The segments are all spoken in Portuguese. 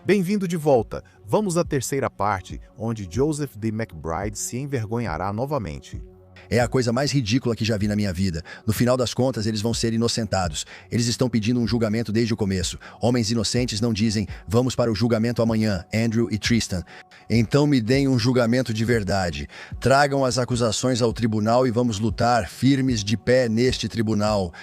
Bem-vindo de volta. Vamos à terceira parte, onde Joseph D. McBride se envergonhará novamente. É a coisa mais ridícula que já vi na minha vida. No final das contas, eles vão ser inocentados. Eles estão pedindo um julgamento desde o começo. Homens inocentes não dizem, vamos para o julgamento amanhã, Andrew e Tristan. Então me deem um julgamento de verdade. Tragam as acusações ao tribunal e vamos lutar firmes de pé neste tribunal.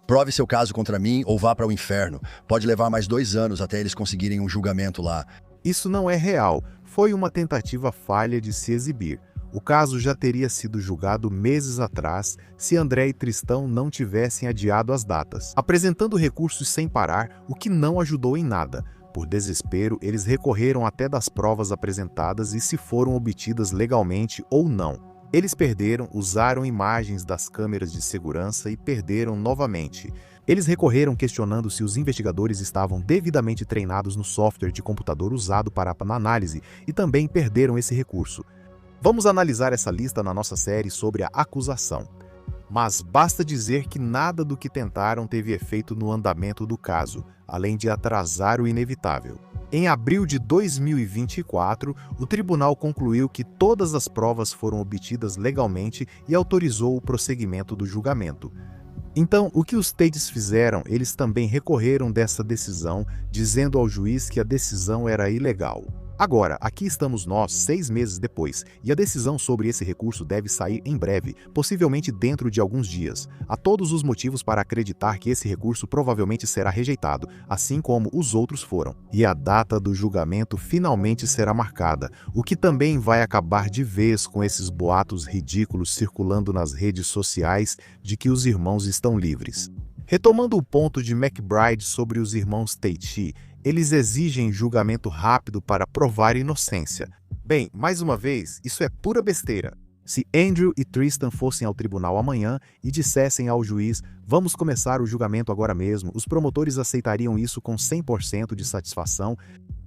Prove seu caso contra mim ou vá para o inferno. Pode levar mais 2 anos até eles conseguirem um julgamento lá. Isso não é real. Foi uma tentativa falha de se exibir. O caso já teria sido julgado meses atrás se André e Tristão não tivessem adiado as datas, apresentando recursos sem parar, o que não ajudou em nada. Por desespero, eles recorreram até das provas apresentadas e se foram obtidas legalmente ou não. Eles perderam, usaram imagens das câmeras de segurança e perderam novamente. Eles recorreram questionando se os investigadores estavam devidamente treinados no software de computador usado para a análise e também perderam esse recurso. Vamos analisar essa lista na nossa série sobre a acusação. Mas basta dizer que nada do que tentaram teve efeito no andamento do caso, além de atrasar o inevitável. Em abril de 2024, o tribunal concluiu que todas as provas foram obtidas legalmente e autorizou o prosseguimento do julgamento. Então, o que os Tates fizeram? Eles também recorreram dessa decisão, dizendo ao juiz que a decisão era ilegal. Agora, aqui estamos nós, 6 meses depois, e a decisão sobre esse recurso deve sair em breve, possivelmente dentro de alguns dias. Há todos os motivos para acreditar que esse recurso provavelmente será rejeitado, assim como os outros foram. E a data do julgamento finalmente será marcada, o que também vai acabar de vez com esses boatos ridículos circulando nas redes sociais de que os irmãos estão livres. Retomando o ponto de McBride sobre os irmãos Tate, eles exigem julgamento rápido para provar inocência. Bem, mais uma vez, isso é pura besteira. Se Andrew e Tristan fossem ao tribunal amanhã e dissessem ao juiz, vamos começar o julgamento agora mesmo, os promotores aceitariam isso com 100% de satisfação.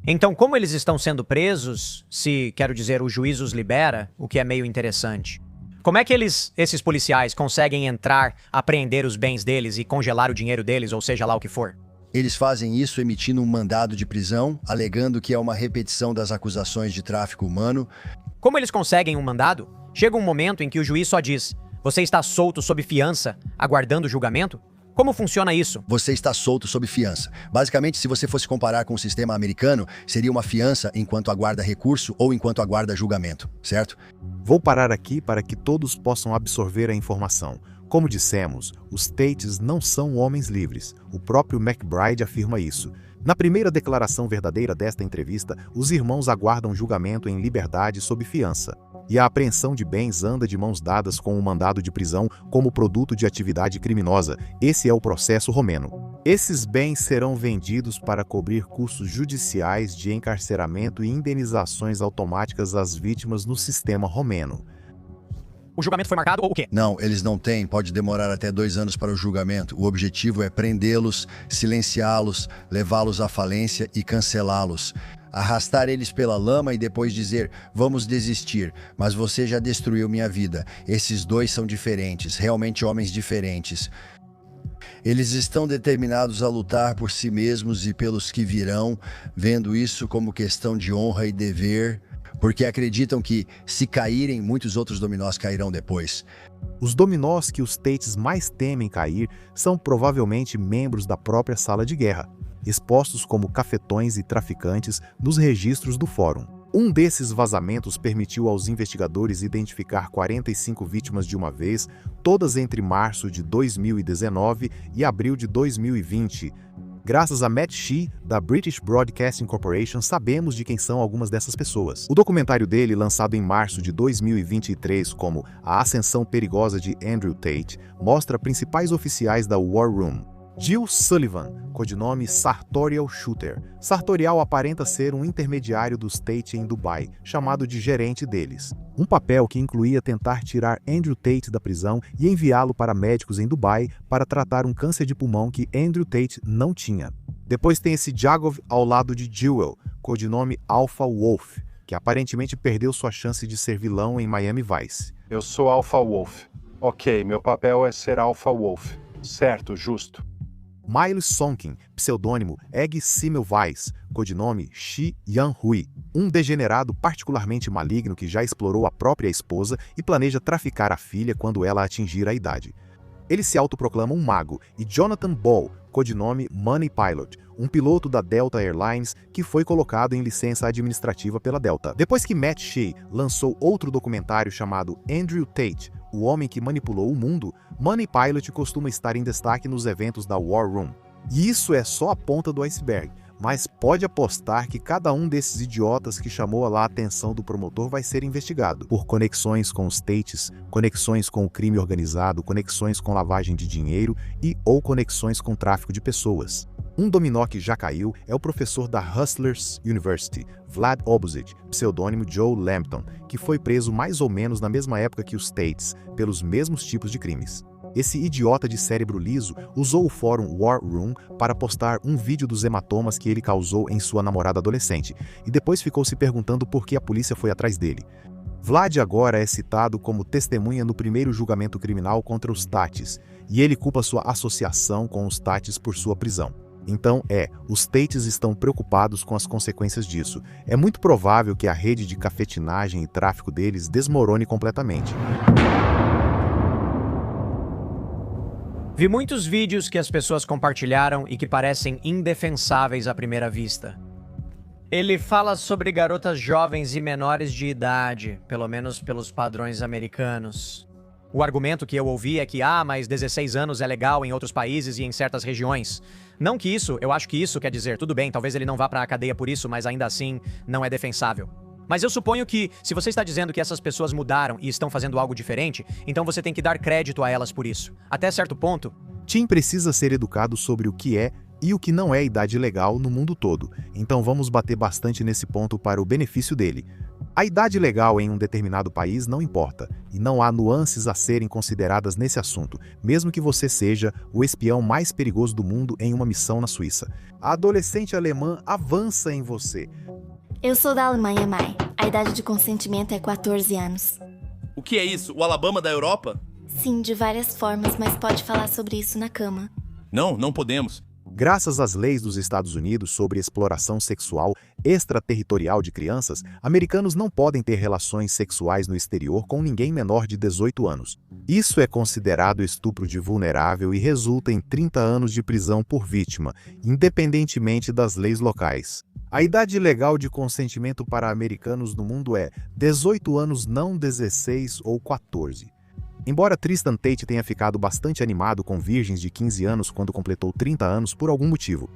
Então, como eles estão sendo presos, se, quero dizer, o juiz os libera, o que é meio interessante. Como é que esses policiais, conseguem entrar, apreender os bens deles e congelar o dinheiro deles, ou seja lá o que for? Eles fazem isso emitindo um mandado de prisão, alegando que é uma repetição das acusações de tráfico humano. Como eles conseguem um mandado? Chega um momento em que o juiz só diz, você está solto sob fiança, aguardando o julgamento? Como funciona isso? Você está solto sob fiança. Basicamente, se você fosse comparar com o sistema americano, seria uma fiança enquanto aguarda recurso ou enquanto aguarda julgamento, certo? Vou parar aqui para que todos possam absorver a informação. Como dissemos, os Tates não são homens livres. O próprio McBride afirma isso. Na primeira declaração verdadeira desta entrevista, os irmãos aguardam julgamento em liberdade sob fiança. E a apreensão de bens anda de mãos dadas com o mandado de prisão como produto de atividade criminosa. Esse é o processo romeno. Esses bens serão vendidos para cobrir custos judiciais de encarceramento e indenizações automáticas às vítimas no sistema romeno. O julgamento foi marcado ou o quê? Não, eles não têm. Pode demorar até 2 anos para o julgamento. O objetivo é prendê-los, silenciá-los, levá-los à falência e cancelá-los. Arrastar eles pela lama e depois dizer, vamos desistir, mas você já destruiu minha vida. Esses 2 são diferentes, realmente homens diferentes. Eles estão determinados a lutar por si mesmos e pelos que virão, vendo isso como questão de honra e dever, porque acreditam que, se caírem, muitos outros dominós cairão depois. Os dominós que os Tates mais temem cair são provavelmente membros da própria sala de guerra, expostos como cafetões e traficantes nos registros do fórum. Um desses vazamentos permitiu aos investigadores identificar 45 vítimas de uma vez, todas entre março de 2019 e abril de 2020. Graças a Matt Shea, da British Broadcasting Corporation, sabemos de quem são algumas dessas pessoas. O documentário dele, lançado em março de 2023 como A Ascensão Perigosa de Andrew Tate, mostra principais oficiais da War Room. Jill Sullivan, codinome Sartorial Shooter. Sartorial aparenta ser um intermediário dos Tate em Dubai, chamado de gerente deles. Um papel que incluía tentar tirar Andrew Tate da prisão e enviá-lo para médicos em Dubai para tratar um câncer de pulmão que Andrew Tate não tinha. Depois tem esse Jagov ao lado de Jewel, codinome Alpha Wolf, que aparentemente perdeu sua chance de ser vilão em Miami Vice. Eu sou Alpha Wolf. Ok, meu papel é ser Alpha Wolf. Certo, justo. Miles Sonkin, pseudônimo Egg Semmelweis, codinome Shi Yan-hui, um degenerado particularmente maligno que já explorou a própria esposa e planeja traficar a filha quando ela atingir a idade. Ele se autoproclama um mago, e Jonathan Ball, codinome Money Pilot, um piloto da Delta Airlines que foi colocado em licença administrativa pela Delta. Depois que Matt Shea lançou outro documentário chamado Andrew Tate, o homem que manipulou o mundo, Money Pilot costuma estar em destaque nos eventos da War Room. E isso é só a ponta do iceberg, mas pode apostar que cada um desses idiotas que chamou lá a atenção do promotor vai ser investigado por conexões com os Tates, conexões com o crime organizado, conexões com lavagem de dinheiro e ou conexões com tráfico de pessoas. Um dominó que já caiu é o professor da Hustlers University, Vlad Obuzic, pseudônimo Joe Lambton, que foi preso mais ou menos na mesma época que os Tates, pelos mesmos tipos de crimes. Esse idiota de cérebro liso usou o fórum War Room para postar um vídeo dos hematomas que ele causou em sua namorada adolescente, e depois ficou se perguntando por que a polícia foi atrás dele. Vlad agora é citado como testemunha no primeiro julgamento criminal contra os Tates, e ele culpa sua associação com os Tates por sua prisão. Então, os Tates estão preocupados com as consequências disso. É muito provável que a rede de cafetinagem e tráfico deles desmorone completamente. Vi muitos vídeos que as pessoas compartilharam e que parecem indefensáveis à primeira vista. Ele fala sobre garotas jovens e menores de idade, pelo menos pelos padrões americanos. O argumento que eu ouvi é que, mas 16 anos é legal em outros países e em certas regiões. Não que isso, eu acho que isso quer dizer, tudo bem, talvez ele não vá para a cadeia por isso, mas ainda assim não é defensável. Mas eu suponho que, se você está dizendo que essas pessoas mudaram e estão fazendo algo diferente, então você tem que dar crédito a elas por isso. Até certo ponto. Tim precisa ser educado sobre o que é e o que não é idade legal no mundo todo, então vamos bater bastante nesse ponto para o benefício dele. A idade legal em um determinado país não importa, e não há nuances a serem consideradas nesse assunto, mesmo que você seja o espião mais perigoso do mundo em uma missão na Suíça. A adolescente alemã avança em você. Eu sou da Alemanha, Mai. A idade de consentimento é 14 anos. O que é isso? O Alabama da Europa? Sim, de várias formas, mas pode falar sobre isso na cama. Não podemos. Graças às leis dos Estados Unidos sobre exploração sexual extraterritorial de crianças, americanos não podem ter relações sexuais no exterior com ninguém menor de 18 anos. Isso é considerado estupro de vulnerável e resulta em 30 anos de prisão por vítima, independentemente das leis locais. A idade legal de consentimento para americanos no mundo é 18 anos, não 16 ou 14. Embora Tristan Tate tenha ficado bastante animado com virgens de 15 anos quando completou 30 anos por algum motivo.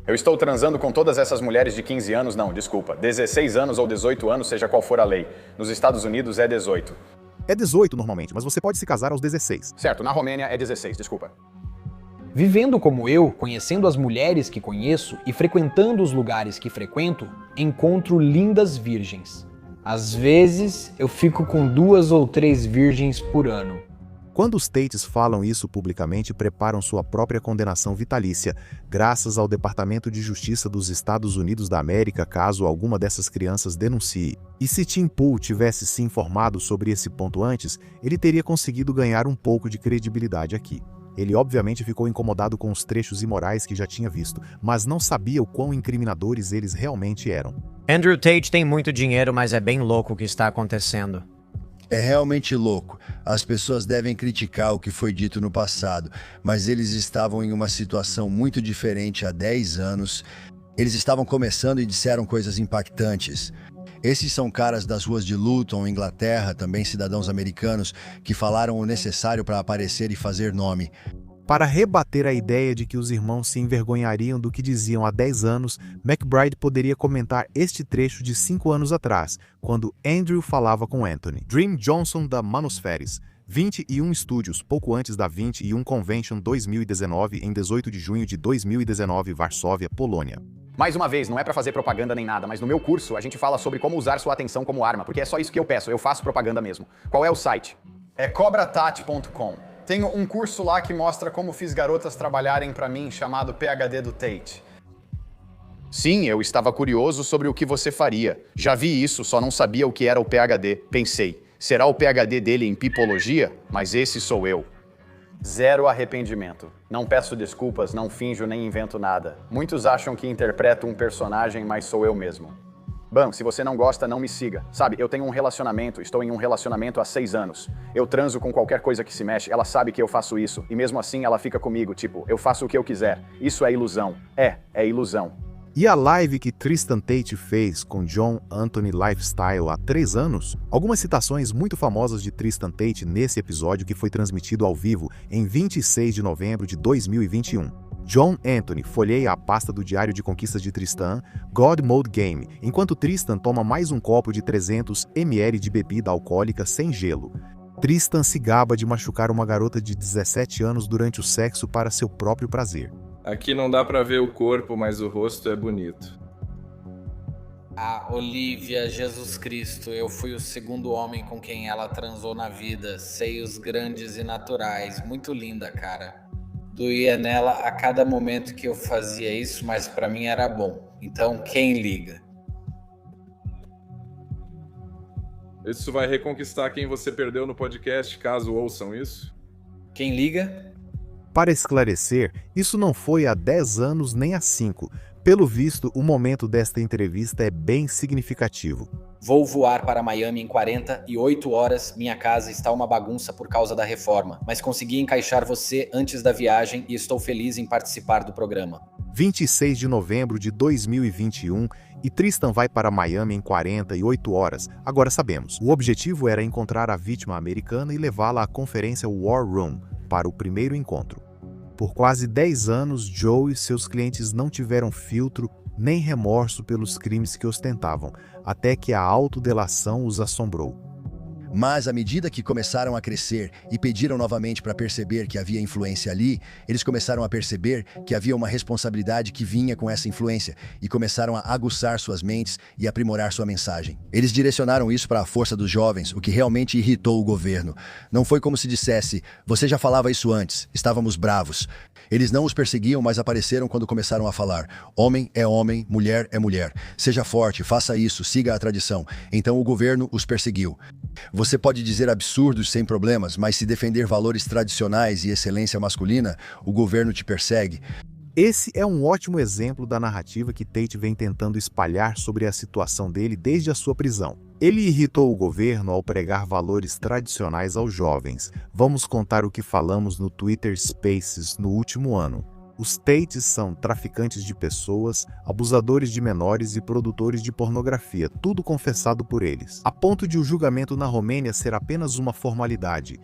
Eu estou transando com todas essas mulheres de 15 anos, não, desculpa, 16 anos ou 18 anos, seja qual for a lei. Nos Estados Unidos é 18. É 18 normalmente, mas você pode se casar aos 16. Certo, na Romênia é 16, desculpa. Vivendo como eu, conhecendo as mulheres que conheço e frequentando os lugares que frequento, encontro lindas virgens. Às vezes, eu fico com 2 ou 3 virgens por ano. Quando os Tates falam isso publicamente, preparam sua própria condenação vitalícia, graças ao Departamento de Justiça dos Estados Unidos da América, caso alguma dessas crianças denuncie. E se Tim Pool tivesse se informado sobre esse ponto antes, ele teria conseguido ganhar um pouco de credibilidade aqui. Ele obviamente ficou incomodado com os trechos imorais que já tinha visto, mas não sabia o quão incriminadores eles realmente eram. Andrew Tate tem muito dinheiro, mas é bem louco o que está acontecendo. É realmente louco. As pessoas devem criticar o que foi dito no passado, mas eles estavam em uma situação muito diferente há 10 anos. Eles estavam começando e disseram coisas impactantes. Esses são caras das ruas de Luton, Inglaterra, também cidadãos americanos, que falaram o necessário para aparecer e fazer nome. Para rebater a ideia de que os irmãos se envergonhariam do que diziam há 10 anos, McBride poderia comentar este trecho de 5 anos atrás, quando Andrew falava com Anthony. Dream Johnson da Manospheres, 21 Studios, pouco antes da 21 Convention 2019, em 18 de junho de 2019, Varsóvia, Polônia. Mais uma vez, não é pra fazer propaganda nem nada, mas no meu curso a gente fala sobre como usar sua atenção como arma, porque é só isso que eu peço, eu faço propaganda mesmo. Qual é o site? É cobratat.com. Tenho um curso lá que mostra como fiz garotas trabalharem pra mim, chamado PhD do Tate. Sim, eu estava curioso sobre o que você faria. Já vi isso, só não sabia o que era o PhD. Pensei, será o PhD dele em pipologia? Mas esse sou eu. Zero arrependimento. Não peço desculpas, não finjo nem invento nada. Muitos acham que interpreto um personagem, mas sou eu mesmo. Bom, se você não gosta, não me siga. Sabe, eu tenho um relacionamento, estou em um relacionamento há 6 anos. Eu transo com qualquer coisa que se mexe, ela sabe que eu faço isso. E mesmo assim ela fica comigo, tipo, eu faço o que eu quiser. Isso é ilusão. É ilusão. E a live que Tristan Tate fez com John Anthony Lifestyle há 3 anos? Algumas citações muito famosas de Tristan Tate nesse episódio que foi transmitido ao vivo em 26 de novembro de 2021. John Anthony folheia a pasta do diário de conquistas de Tristan, God Mode Game, enquanto Tristan toma mais um copo de 300 ml de bebida alcoólica sem gelo. Tristan se gaba de machucar uma garota de 17 anos durante o sexo para seu próprio prazer. Aqui não dá pra ver o corpo, mas o rosto é bonito. Olivia, Jesus Cristo, eu fui o segundo homem com quem ela transou na vida. Seios grandes e naturais, muito linda, cara. Doía nela a cada momento que eu fazia isso, mas pra mim era bom. Então, quem liga? Isso vai reconquistar quem você perdeu no podcast, caso ouçam isso? Quem liga? Para esclarecer, isso não foi há 10 anos nem há 5. Pelo visto, o momento desta entrevista é bem significativo. Vou voar para Miami em 48 horas. Minha casa está uma bagunça por causa da reforma, mas consegui encaixar você antes da viagem e estou feliz em participar do programa. 26 de novembro de 2021 e Tristan vai para Miami em 48 horas. Agora sabemos, o objetivo era encontrar a vítima americana e levá-la à conferência War Room para o primeiro encontro. Por quase 10 anos, Joe e seus clientes não tiveram filtro nem remorso pelos crimes que ostentavam, até que a autodelação os assombrou. Mas, à medida que começaram a crescer e pediram novamente para perceber que havia influência ali, eles começaram a perceber que havia uma responsabilidade que vinha com essa influência e começaram a aguçar suas mentes e aprimorar sua mensagem. Eles direcionaram isso para a força dos jovens, o que realmente irritou o governo. Não foi como se dissesse, você já falava isso antes, estávamos bravos. Eles não os perseguiam, mas apareceram quando começaram a falar. Homem é homem, mulher é mulher. Seja forte, faça isso, siga a tradição. Então o governo os perseguiu. Você pode dizer absurdos sem problemas, mas se defender valores tradicionais e excelência masculina, o governo te persegue. Esse é um ótimo exemplo da narrativa que Tate vem tentando espalhar sobre a situação dele desde a sua prisão. Ele irritou o governo ao pregar valores tradicionais aos jovens. Vamos contar o que falamos no Twitter Spaces no último ano. Os Tates são traficantes de pessoas, abusadores de menores e produtores de pornografia, tudo confessado por eles, a ponto de o julgamento na Romênia ser apenas uma formalidade.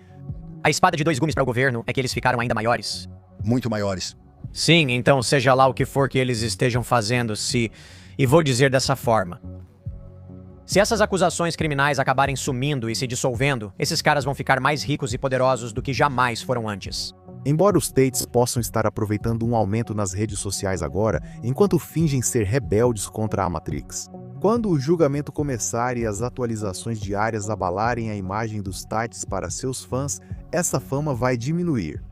A espada de 2 gumes para o governo é que eles ficaram ainda maiores. Muito maiores. Sim, então seja lá o que for que eles estejam fazendo, e vou dizer dessa forma. Se essas acusações criminais acabarem sumindo e se dissolvendo, esses caras vão ficar mais ricos e poderosos do que jamais foram antes. Embora os Tates possam estar aproveitando um aumento nas redes sociais agora, enquanto fingem ser rebeldes contra a Matrix. Quando o julgamento começar e as atualizações diárias abalarem a imagem dos Tates para seus fãs, essa fama vai diminuir.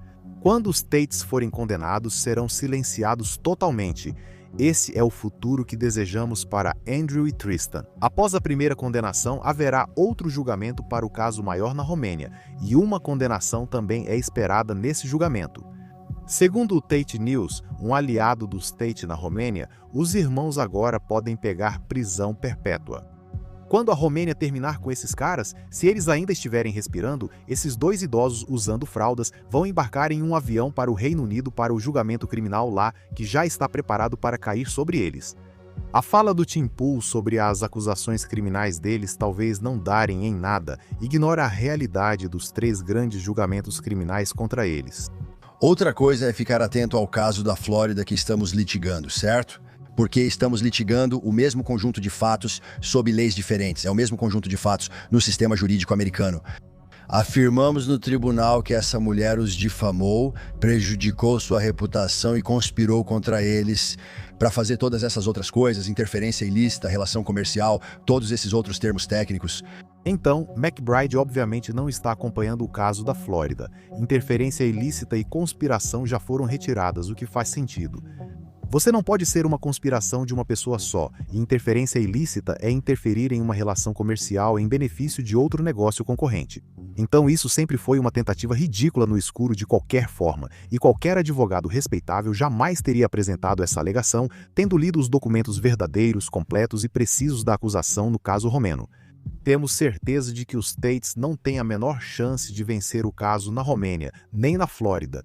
Quando os Tates forem condenados, serão silenciados totalmente. Esse é o futuro que desejamos para Andrew e Tristan. Após a primeira condenação, haverá outro julgamento para o caso maior na Romênia, e uma condenação também é esperada nesse julgamento. Segundo o Tate News, um aliado dos Tate na Romênia, os irmãos agora podem pegar prisão perpétua. Quando a Romênia terminar com esses caras, se eles ainda estiverem respirando, esses 2 idosos usando fraldas vão embarcar em um avião para o Reino Unido para o julgamento criminal lá, que já está preparado para cair sobre eles. A fala do Tim Pool sobre as acusações criminais deles talvez não darem em nada, ignora a realidade dos 3 grandes julgamentos criminais contra eles. Outra coisa é ficar atento ao caso da Flórida que estamos litigando, certo? Porque estamos litigando o mesmo conjunto de fatos sob leis diferentes. É o mesmo conjunto de fatos no sistema jurídico americano. Afirmamos no tribunal que essa mulher os difamou, prejudicou sua reputação e conspirou contra eles para fazer todas essas outras coisas, interferência ilícita, relação comercial, todos esses outros termos técnicos. Então, McBride obviamente não está acompanhando o caso da Flórida. Interferência ilícita e conspiração já foram retiradas, o que faz sentido. Você não pode ser uma conspiração de uma pessoa só, e interferência ilícita é interferir em uma relação comercial em benefício de outro negócio concorrente. Então isso sempre foi uma tentativa ridícula no escuro de qualquer forma, e qualquer advogado respeitável jamais teria apresentado essa alegação, tendo lido os documentos verdadeiros, completos e precisos da acusação no caso romeno. Temos certeza de que os Tates não têm a menor chance de vencer o caso na Romênia, nem na Flórida.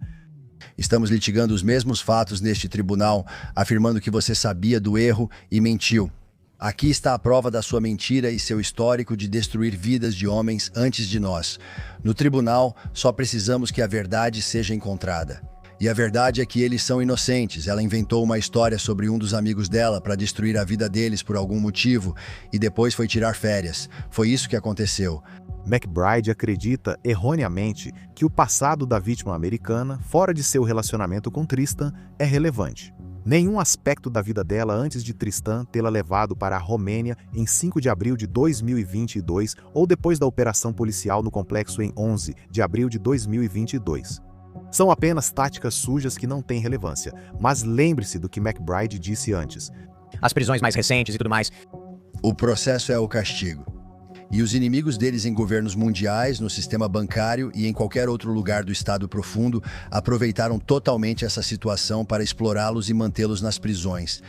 Estamos litigando os mesmos fatos neste tribunal, afirmando que você sabia do erro e mentiu. Aqui está a prova da sua mentira e seu histórico de destruir vidas de homens antes de nós. No tribunal, só precisamos que a verdade seja encontrada. E a verdade é que eles são inocentes. Ela inventou uma história sobre um dos amigos dela para destruir a vida deles por algum motivo e depois foi tirar férias. Foi isso que aconteceu. McBride acredita, erroneamente, que o passado da vítima americana, fora de seu relacionamento com Tristan, é relevante. Nenhum aspecto da vida dela antes de Tristan tê-la levado para a Romênia em 5 de abril de 2022 ou depois da operação policial no complexo em 11 de abril de 2022. São apenas táticas sujas que não têm relevância, mas lembre-se do que McBride disse antes. As prisões mais recentes e tudo mais. O processo é o castigo. E os inimigos deles em governos mundiais, no sistema bancário e em qualquer outro lugar do Estado profundo aproveitaram totalmente essa situação para explorá-los e mantê-los nas prisões.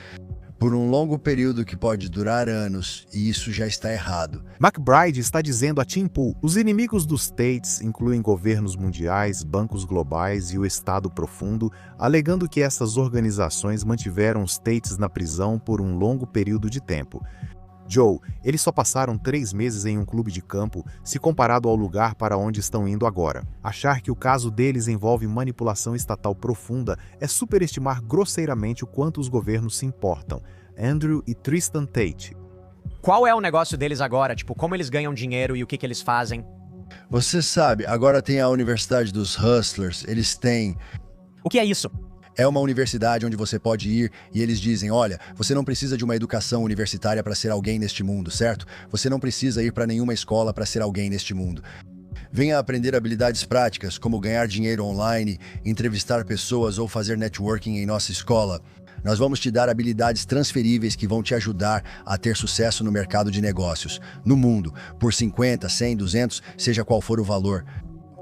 Por um longo período que pode durar anos, e isso já está errado. McBride está dizendo a Tim Pool, os inimigos dos Tates incluem governos mundiais, bancos globais e o Estado profundo, alegando que essas organizações mantiveram os Tates na prisão por um longo período de tempo. Joe, eles só passaram 3 meses em um clube de campo, se comparado ao lugar para onde estão indo agora. Achar que o caso deles envolve manipulação estatal profunda é superestimar grosseiramente o quanto os governos se importam. Andrew e Tristan Tate. Qual é o negócio deles agora? Tipo, como eles ganham dinheiro e o que eles fazem? Você sabe, agora tem a Universidade dos Hustlers, eles têm... O que é isso? É uma universidade onde você pode ir e eles dizem, olha, você não precisa de uma educação universitária para ser alguém neste mundo, certo? Você não precisa ir para nenhuma escola para ser alguém neste mundo. Venha aprender habilidades práticas, como ganhar dinheiro online, entrevistar pessoas ou fazer networking em nossa escola. Nós vamos te dar habilidades transferíveis que vão te ajudar a ter sucesso no mercado de negócios, no mundo, por 50, 100, 200, seja qual for o valor.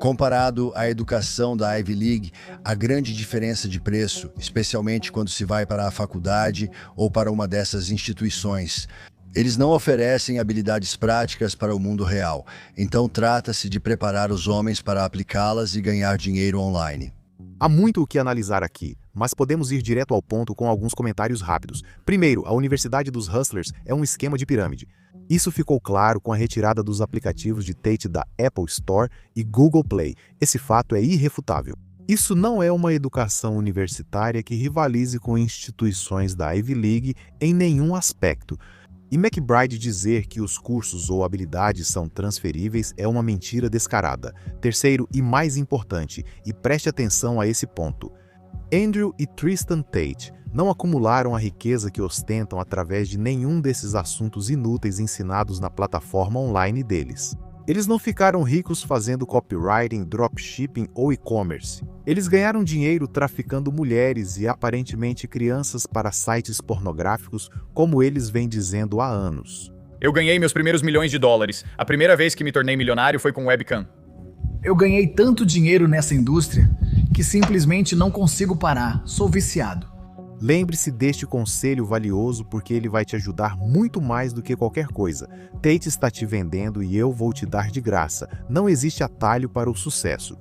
Comparado à educação da Ivy League, a grande diferença de preço, especialmente quando se vai para a faculdade ou para uma dessas instituições. Eles não oferecem habilidades práticas para o mundo real, então trata-se de preparar os homens para aplicá-las e ganhar dinheiro online. Há muito o que analisar aqui, mas podemos ir direto ao ponto com alguns comentários rápidos. Primeiro, a Universidade dos Hustlers é um esquema de pirâmide. Isso ficou claro com a retirada dos aplicativos de Tate da Apple Store e Google Play. Esse fato é irrefutável. Isso não é uma educação universitária que rivalize com instituições da Ivy League em nenhum aspecto. E McBride dizer que os cursos ou habilidades são transferíveis é uma mentira descarada. Terceiro e mais importante, e preste atenção a esse ponto, Andrew e Tristan Tate não acumularam a riqueza que ostentam através de nenhum desses assuntos inúteis ensinados na plataforma online deles. Eles não ficaram ricos fazendo copywriting, dropshipping ou e-commerce. Eles ganharam dinheiro traficando mulheres e aparentemente crianças para sites pornográficos, como eles vêm dizendo há anos. Eu ganhei meus primeiros milhões de dólares. A primeira vez que me tornei milionário foi com webcam. Eu ganhei tanto dinheiro nessa indústria que simplesmente não consigo parar. Sou viciado. Lembre-se deste conselho valioso porque ele vai te ajudar muito mais do que qualquer coisa. Tate está te vendendo e eu vou te dar de graça. Não existe atalho para o sucesso.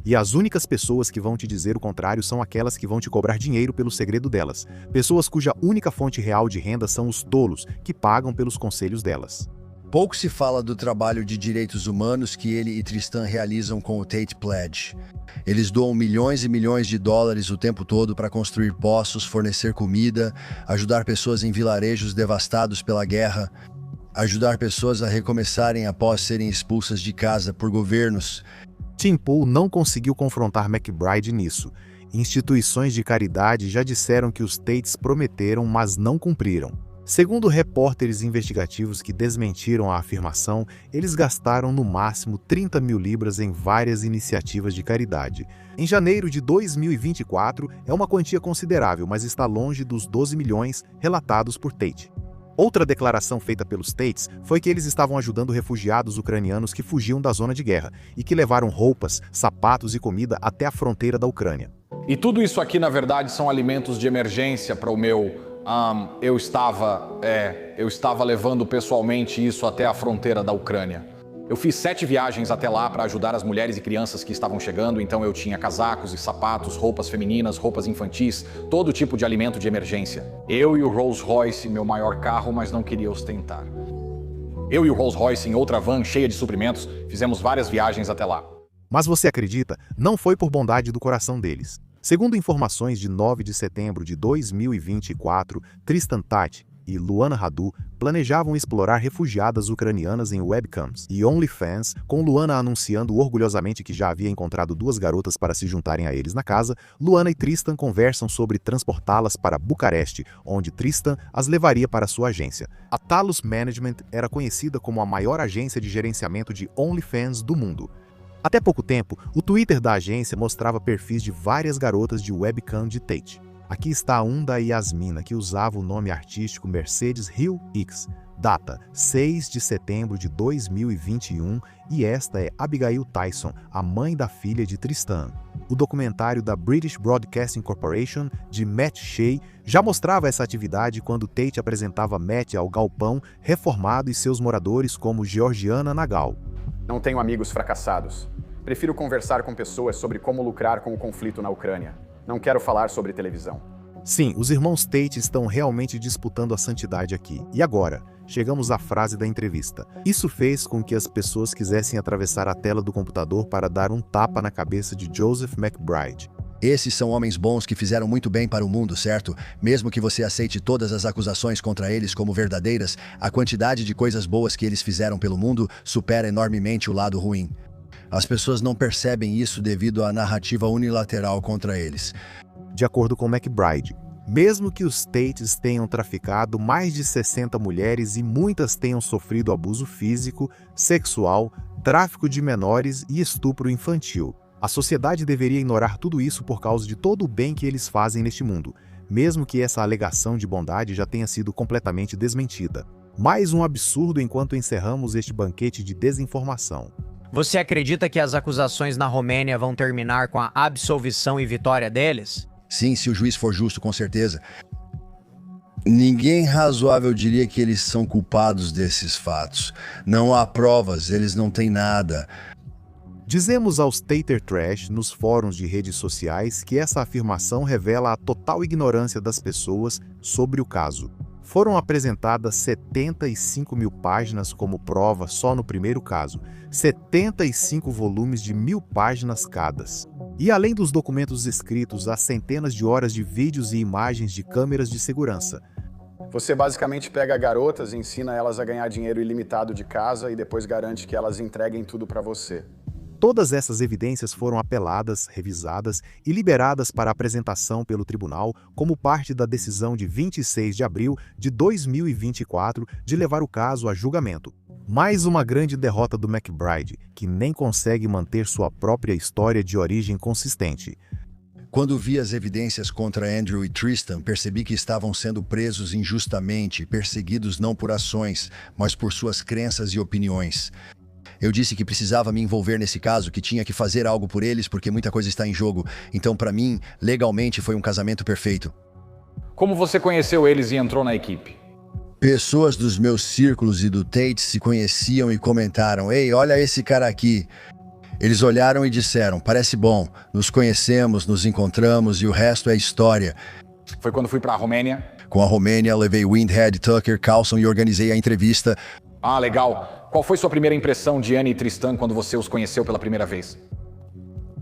E as únicas pessoas que vão te dizer o contrário são aquelas que vão te cobrar dinheiro pelo segredo delas. Pessoas cuja única fonte real de renda são os tolos, que pagam pelos conselhos delas. Pouco se fala do trabalho de direitos humanos que ele e Tristan realizam com o Tate Pledge. Eles doam milhões e milhões de dólares o tempo todo para construir poços, fornecer comida, ajudar pessoas em vilarejos devastados pela guerra, ajudar pessoas a recomeçarem após serem expulsas de casa por governos. Tim Pool não conseguiu confrontar McBride nisso. Instituições de caridade já disseram que os Tates prometeram, mas não cumpriram. Segundo repórteres investigativos que desmentiram a afirmação, eles gastaram no máximo 30 mil libras em várias iniciativas de caridade. Em janeiro de 2024, é uma quantia considerável, mas está longe dos 12 milhões relatados por Tate. Outra declaração feita pelos Tates foi que eles estavam ajudando refugiados ucranianos que fugiam da zona de guerra e que levaram roupas, sapatos e comida até a fronteira da Ucrânia. E tudo isso aqui, na verdade, são alimentos de emergência para o meu... Eu estava levando pessoalmente isso até a fronteira da Ucrânia. Eu fiz 7 viagens até lá para ajudar as mulheres e crianças que estavam chegando, então eu tinha casacos e sapatos, roupas femininas, roupas infantis, todo tipo de alimento de emergência. Eu e o Rolls Royce, meu maior carro, mas não queria ostentar. Eu e o Rolls Royce, em outra van cheia de suprimentos, fizemos várias viagens até lá. Mas você acredita? Não foi por bondade do coração deles. Segundo informações de 9 de setembro de 2024, Tristan Tate e Luana Radu planejavam explorar refugiadas ucranianas em webcams e OnlyFans, com Luana anunciando orgulhosamente que já havia encontrado 2 garotas para se juntarem a eles na casa. Luana e Tristan conversam sobre transportá-las para Bucareste, onde Tristan as levaria para sua agência. A Talos Management era conhecida como a maior agência de gerenciamento de OnlyFans do mundo. Até pouco tempo, o Twitter da agência mostrava perfis de várias garotas de webcam de Tate. Aqui está um da Yasmina, que usava o nome artístico Mercedes Hill X. Data: 6 de setembro de 2021, e esta é Abigail Tyson, a mãe da filha de Tristan. O documentário da British Broadcasting Corporation, de Matt Shea, já mostrava essa atividade quando Tate apresentava Matt ao galpão reformado e seus moradores como Georgiana Nagal. Não tenho amigos fracassados. Prefiro conversar com pessoas sobre como lucrar com o conflito na Ucrânia. Não quero falar sobre televisão. Sim, os irmãos Tate estão realmente disputando a santidade aqui. E agora? Chegamos à frase da entrevista. Isso fez com que as pessoas quisessem atravessar a tela do computador para dar um tapa na cabeça de Joseph McBride. Esses são homens bons que fizeram muito bem para o mundo, certo? Mesmo que você aceite todas as acusações contra eles como verdadeiras, a quantidade de coisas boas que eles fizeram pelo mundo supera enormemente o lado ruim. As pessoas não percebem isso devido à narrativa unilateral contra eles. De acordo com McBride, mesmo que os Tates tenham traficado mais de 60 mulheres e muitas tenham sofrido abuso físico, sexual, tráfico de menores e estupro infantil, a sociedade deveria ignorar tudo isso por causa de todo o bem que eles fazem neste mundo, mesmo que essa alegação de bondade já tenha sido completamente desmentida. Mais um absurdo enquanto encerramos este banquete de desinformação. Você acredita que as acusações na Romênia vão terminar com a absolvição e vitória deles? Sim, se o juiz for justo, com certeza. Ninguém razoável diria que eles são culpados desses fatos. Não há provas, eles não têm nada. Dizemos aos Tater Trash nos fóruns de redes sociais que essa afirmação revela a total ignorância das pessoas sobre o caso. Foram apresentadas 75 mil páginas como prova só no primeiro caso, 75 volumes de 1000 páginas cada. E além dos documentos escritos, há centenas de horas de vídeos e imagens de câmeras de segurança. Você basicamente pega garotas e ensina elas a ganhar dinheiro ilimitado de casa e depois garante que elas entreguem tudo para você. Todas essas evidências foram apeladas, revisadas e liberadas para apresentação pelo tribunal como parte da decisão de 26 de abril de 2024 de levar o caso a julgamento. Mais uma grande derrota do McBride, que nem consegue manter sua própria história de origem consistente. Quando vi as evidências contra Andrew e Tristan, percebi que estavam sendo presos injustamente, perseguidos não por ações, mas por suas crenças e opiniões. Eu disse que precisava me envolver nesse caso, que tinha que fazer algo por eles porque muita coisa está em jogo. Então, para mim, legalmente foi um casamento perfeito. Como você conheceu eles e entrou na equipe? Pessoas dos meus círculos e do Tate se conheciam e comentaram: "Ei, olha esse cara aqui." Eles olharam e disseram: "Parece bom, nos conhecemos, nos encontramos e o resto é história." Foi quando fui para a Romênia? Com a Romênia, levei Windhead, Tucker Carlson e organizei a entrevista. Ah, legal. Qual foi sua primeira impressão de Annie e Tristan quando você os conheceu pela primeira vez?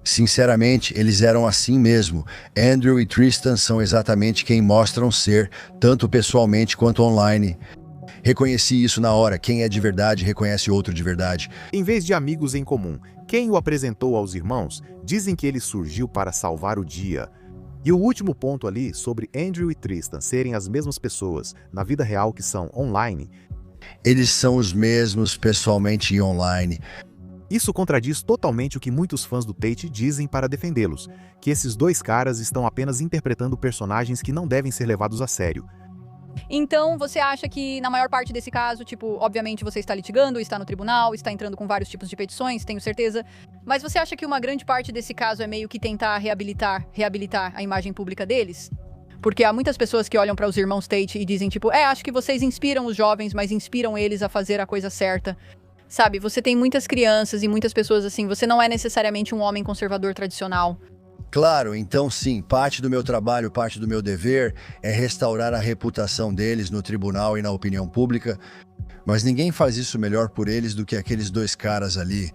Sinceramente, eles eram assim mesmo. Andrew e Tristan são exatamente quem mostram ser, tanto pessoalmente quanto online. Reconheci isso na hora. Quem é de verdade reconhece outro de verdade. Em vez de amigos em comum, quem o apresentou aos irmãos? Dizem que ele surgiu para salvar o dia. E o último ponto ali sobre Andrew e Tristan serem as mesmas pessoas na vida real que são online. Eles são os mesmos pessoalmente e online. Isso contradiz totalmente o que muitos fãs do Tate dizem para defendê-los, que esses dois caras estão apenas interpretando personagens que não devem ser levados a sério. Então, você acha que na maior parte desse caso, tipo, obviamente você está litigando, está no tribunal, está entrando com vários tipos de petições, tenho certeza, mas você acha que uma grande parte desse caso é meio que tentar reabilitar a imagem pública deles? Porque há muitas pessoas que olham para os irmãos Tate e dizem, tipo, acho que vocês inspiram os jovens, mas inspiram eles a fazer a coisa certa. Sabe, você tem muitas crianças e muitas pessoas assim, você não é necessariamente um homem conservador tradicional. Claro, então sim, parte do meu trabalho, parte do meu dever é restaurar a reputação deles no tribunal e na opinião pública, mas ninguém faz isso melhor por eles do que aqueles dois caras ali.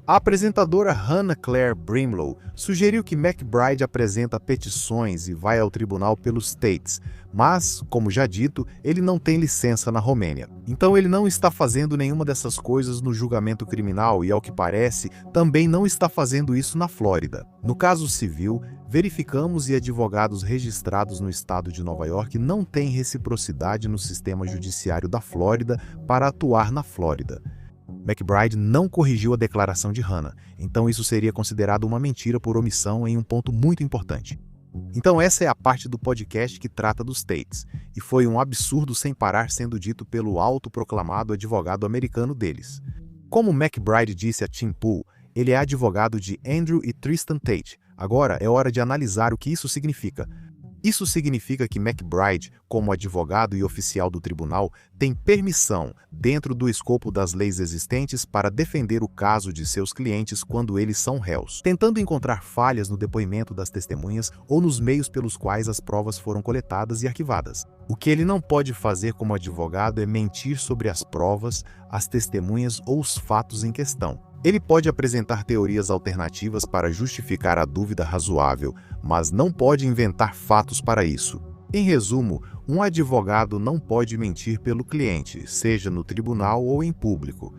A apresentadora Hannah Claire Brimlow sugeriu que McBride apresenta petições e vai ao tribunal pelos Tates, mas, como já dito, ele não tem licença na Romênia. Então ele não está fazendo nenhuma dessas coisas no julgamento criminal e, ao que parece, também não está fazendo isso na Flórida. No caso civil, verificamos e advogados registrados no estado de Nova York não têm reciprocidade no sistema judiciário da Flórida para atuar na Flórida. McBride não corrigiu a declaração de Hannah, então isso seria considerado uma mentira por omissão em um ponto muito importante. Então essa é a parte do podcast que trata dos Tates, e foi um absurdo sem parar sendo dito pelo autoproclamado advogado americano deles. Como McBride disse a Tim Pool, ele é advogado de Andrew e Tristan Tate. Agora é hora de analisar o que isso significa. Isso significa que McBride, como advogado e oficial do tribunal, tem permissão, dentro do escopo das leis existentes, para defender o caso de seus clientes quando eles são réus, tentando encontrar falhas no depoimento das testemunhas ou nos meios pelos quais as provas foram coletadas e arquivadas. O que ele não pode fazer como advogado é mentir sobre as provas, as testemunhas ou os fatos em questão. Ele pode apresentar teorias alternativas para justificar a dúvida razoável, mas não pode inventar fatos para isso. Em resumo, um advogado não pode mentir pelo cliente, seja no tribunal ou em público.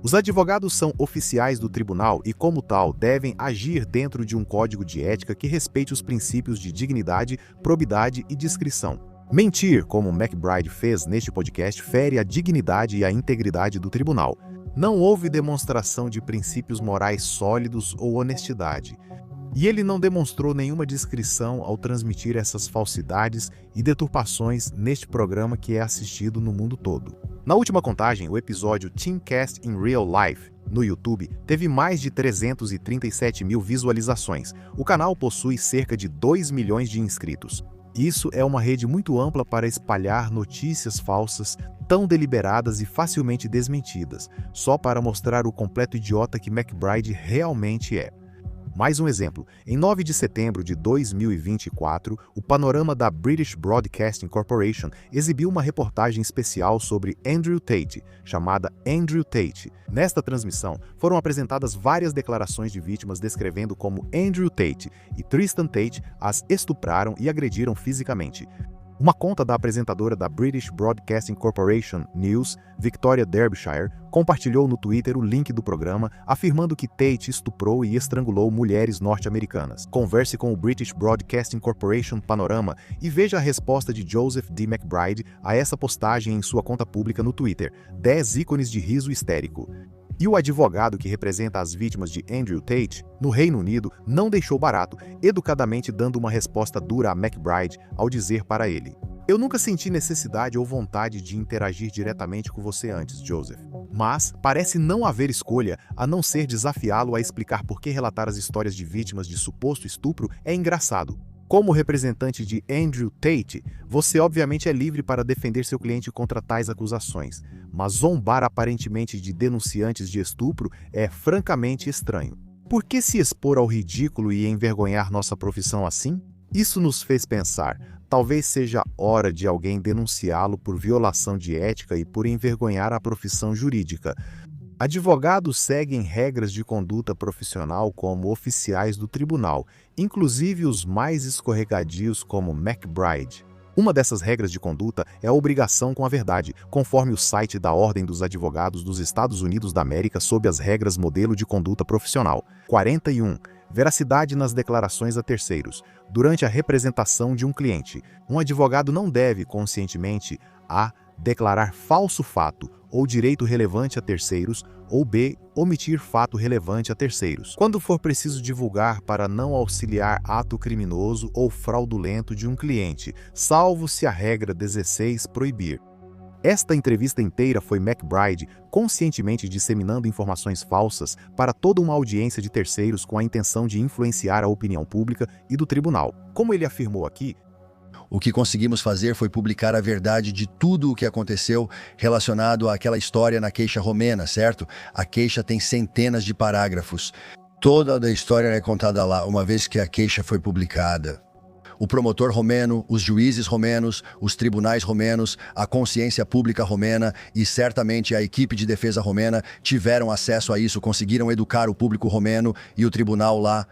Os advogados são oficiais do tribunal e, como tal, devem agir dentro de um código de ética que respeite os princípios de dignidade, probidade e discrição. Mentir, como McBride fez neste podcast, fere a dignidade e a integridade do tribunal. Não houve demonstração de princípios morais sólidos ou honestidade. E ele não demonstrou nenhuma discrição ao transmitir essas falsidades e deturpações neste programa que é assistido no mundo todo. Na última contagem, o episódio Teamcast in Real Life, no YouTube, teve mais de 337 mil visualizações. O canal possui cerca de 2 milhões de inscritos. Isso é uma rede muito ampla para espalhar notícias falsas, tão deliberadas e facilmente desmentidas, só para mostrar o completo idiota que McBride realmente é. Mais um exemplo. Em 9 de setembro de 2024, o Panorama da British Broadcasting Corporation exibiu uma reportagem especial sobre Andrew Tate, chamada Andrew Tate. Nesta transmissão, foram apresentadas várias declarações de vítimas descrevendo como Andrew Tate e Tristan Tate as estupraram e agrediram fisicamente. Uma conta da apresentadora da British Broadcasting Corporation News, Victoria Derbyshire, compartilhou no Twitter o link do programa, afirmando que Tate estuprou e estrangulou mulheres norte-americanas. Converse com o British Broadcasting Corporation Panorama e veja a resposta de Joseph D. McBride a essa postagem em sua conta pública no Twitter. 10 ícones de riso histérico. E o advogado que representa as vítimas de Andrew Tate, no Reino Unido, não deixou barato, educadamente dando uma resposta dura a McBride ao dizer para ele: "Eu nunca senti necessidade ou vontade de interagir diretamente com você antes, Joseph. Mas parece não haver escolha a não ser desafiá-lo a explicar por que relatar as histórias de vítimas de suposto estupro é engraçado. Como representante de Andrew Tate, você obviamente é livre para defender seu cliente contra tais acusações, mas zombar aparentemente de denunciantes de estupro é francamente estranho. Por que se expor ao ridículo e envergonhar nossa profissão assim? Isso nos fez pensar, talvez seja hora de alguém denunciá-lo por violação de ética e por envergonhar a profissão jurídica. Advogados seguem regras de conduta profissional como oficiais do tribunal, inclusive os mais escorregadios como McBride. Uma dessas regras de conduta é a obrigação com a verdade, conforme o site da Ordem dos Advogados dos Estados Unidos da América sob as regras modelo de conduta profissional. 41. Veracidade nas declarações a terceiros. Durante a representação de um cliente, um advogado não deve, conscientemente, a. declarar falso fato ou direito relevante a terceiros, ou b. omitir fato relevante a terceiros, quando for preciso divulgar para não auxiliar ato criminoso ou fraudulento de um cliente, salvo se a regra 16 proibir. Esta entrevista inteira foi McBride conscientemente disseminando informações falsas para toda uma audiência de terceiros com a intenção de influenciar a opinião pública e do tribunal. Como ele afirmou aqui, o que conseguimos fazer foi publicar a verdade de tudo o que aconteceu relacionado àquela história na queixa romena, certo? A queixa tem centenas de parágrafos. Toda a história é contada lá, uma vez que a queixa foi publicada. O promotor romeno, os juízes romenos, os tribunais romenos, a consciência pública romena e certamente a equipe de defesa romena tiveram acesso a isso, conseguiram educar o público romeno e o tribunal lá.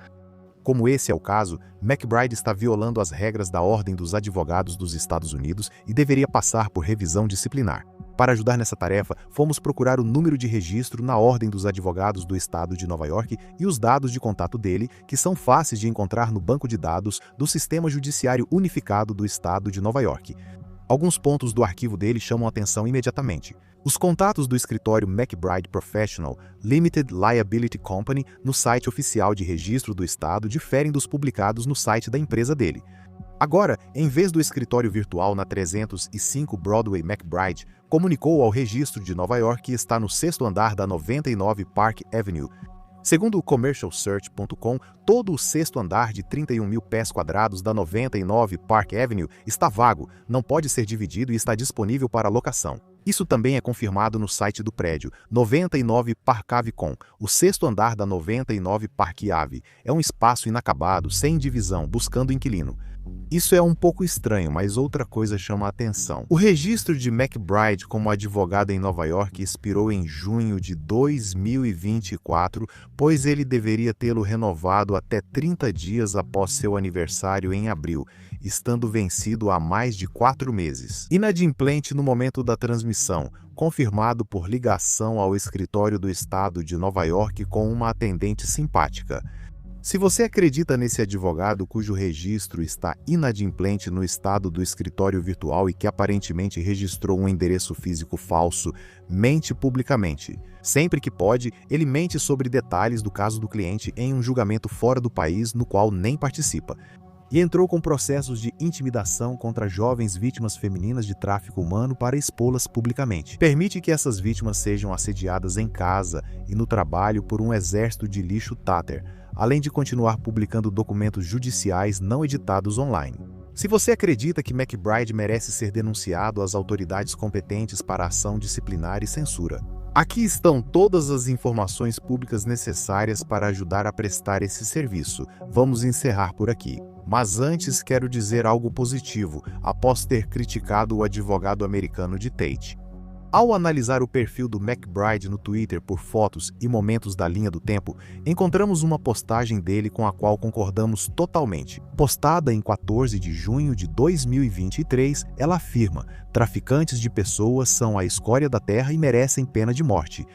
Como esse é o caso, McBride está violando as regras da Ordem dos Advogados dos Estados Unidos e deveria passar por revisão disciplinar. Para ajudar nessa tarefa, fomos procurar o número de registro na Ordem dos Advogados do Estado de Nova York e os dados de contato dele, que são fáceis de encontrar no banco de dados do Sistema Judiciário Unificado do Estado de Nova York. Alguns pontos do arquivo dele chamam a atenção imediatamente. Os contatos do escritório McBride Professional Limited Liability Company no site oficial de registro do Estado diferem dos publicados no site da empresa dele. Agora, em vez do escritório virtual na 305 Broadway McBride, comunicou ao registro de Nova York que está no 6º andar da 99 Park Avenue. Segundo o CommercialSearch.com, todo o 6º andar de 31 mil pés quadrados da 99 Park Avenue está vago, não pode ser dividido e está disponível para locação. Isso também é confirmado no site do prédio, 99 Park Ave.com. O 6º andar da 99 Park Ave é um espaço inacabado, sem divisão, buscando inquilino. Isso é um pouco estranho, mas outra coisa chama a atenção. O registro de McBride como advogado em Nova York expirou em junho de 2024, pois ele deveria tê-lo renovado até 30 dias após seu aniversário em abril, estando vencido há mais de 4 meses. Inadimplente no momento da transmissão, confirmado por ligação ao escritório do Estado de Nova York com uma atendente simpática. Se você acredita nesse advogado cujo registro está inadimplente no estado do escritório virtual e que aparentemente registrou um endereço físico falso, mente publicamente. Sempre que pode, ele mente sobre detalhes do caso do cliente em um julgamento fora do país no qual nem participa. E entrou com processos de intimidação contra jovens vítimas femininas de tráfico humano para expô-las publicamente. Permite que essas vítimas sejam assediadas em casa e no trabalho por um exército de lixo Tatter, além de continuar publicando documentos judiciais não editados online. Se você acredita que McBride merece ser denunciado às autoridades competentes para ação disciplinar e censura, aqui estão todas as informações públicas necessárias para ajudar a prestar esse serviço. Vamos encerrar por aqui. Mas antes quero dizer algo positivo, após ter criticado o advogado americano de Tate. Ao analisar o perfil do McBride no Twitter por fotos e momentos da linha do tempo, encontramos uma postagem dele com a qual concordamos totalmente. Postada em 14 de junho de 2023, ela afirma: traficantes de pessoas são a escória da terra e merecem pena de morte.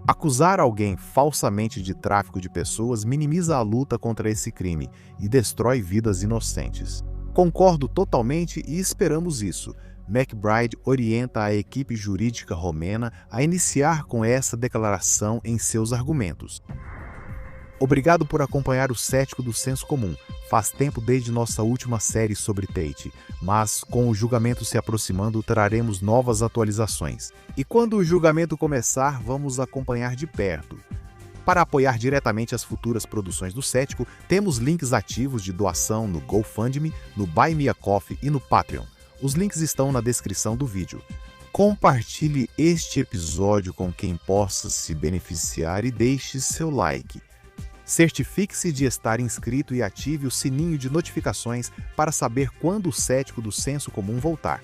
Acusar alguém falsamente de tráfico de pessoas minimiza a luta contra esse crime e destrói vidas inocentes. Concordo totalmente e esperamos isso. McBride orienta a equipe jurídica romena a iniciar com essa declaração em seus argumentos. Obrigado por acompanhar o Cético do Senso Comum. Faz tempo desde nossa última série sobre Tate, mas com o julgamento se aproximando, traremos novas atualizações. E quando o julgamento começar, vamos acompanhar de perto. Para apoiar diretamente as futuras produções do Cético, temos links ativos de doação no GoFundMe, no Buy Me a Coffee e no Patreon. Os links estão na descrição do vídeo. Compartilhe este episódio com quem possa se beneficiar e deixe seu like. Certifique-se de estar inscrito e ative o sininho de notificações para saber quando o Cético do Senso Comum voltar.